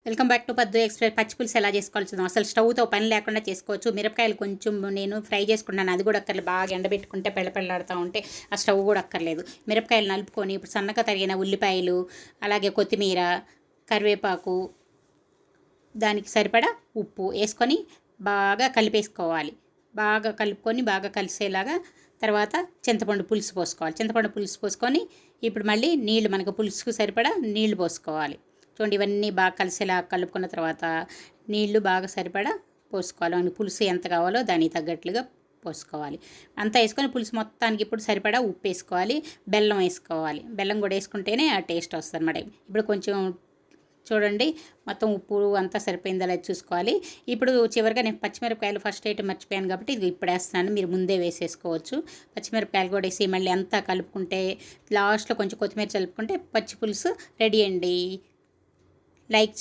Welcome back to పద్దు express. పచ్చి పులుసు ఎలా చేసుకోవాలో చూద్దాం. అసలు స్టవ్తో పని లేకుండా చేసుకోవచ్చు. మిరపకాయలు కొంచెం నేను ఫ్రై చేసుకున్నాను, అది కూడా అక్కర్లేదు. బాగా ఎండబెట్టుకుంటే పెళ్ళపెళ్ళాడుతూ ఉంటే ఆ స్టవ్ కూడా అక్కర్లేదు. మిరపకాయలు నలుపుకొని ఇప్పుడు సన్నగా తరిగిన ఉల్లిపాయలు, అలాగే కొత్తిమీర, కరివేపాకు, దానికి సరిపడా ఉప్పు వేసుకొని బాగా కలిపేసుకోవాలి. బాగా కలుపుకొని బాగా కలిసేలాగా తర్వాత చింతపండు పులుసు పోసుకోవాలి. చింతపండు పులుసు పోసుకొని ఇప్పుడు మళ్ళీ నీళ్లు, మనకు పులుసుకు సరిపడా నీళ్లు పోసుకోవాలి. చూడండి, ఇవన్నీ బాగా కలిసేలా కలుపుకున్న తర్వాత నీళ్లు బాగా సరిపడా పోసుకోవాలి. మనకి పులుసు ఎంత కావాలో దానికి తగ్గట్లుగా పోసుకోవాలి. అంతా వేసుకొని పులుసు మొత్తానికి ఇప్పుడు సరిపడా ఉప్పు వేసుకోవాలి, బెల్లం వేసుకోవాలి. బెల్లం కూడా వేసుకుంటేనే ఆ టేస్ట్ వస్తుంది అన్నమాట. ఇప్పుడు కొంచెం చూడండి, మొత్తం ఉప్పు అంతా సరిపోయిందో లేదో చూసుకోవాలి. ఇప్పుడు చివరిగా నేను పచ్చిమిరపకాయలు ఫస్ట్ వేయటం మర్చిపోయాను కాబట్టి ఇది ఇప్పుడు వేస్తున్నాను. మీరు ముందే వేసేసుకోవచ్చు. పచ్చిమిరపకాయలు కూడా వేసి మళ్ళీ అంతా కలుపుకుంటే లాస్ట్లో కొంచెం కొత్తిమీర చల్లుకుంటే పచ్చి పులుసు రెడీ అండి. లైక్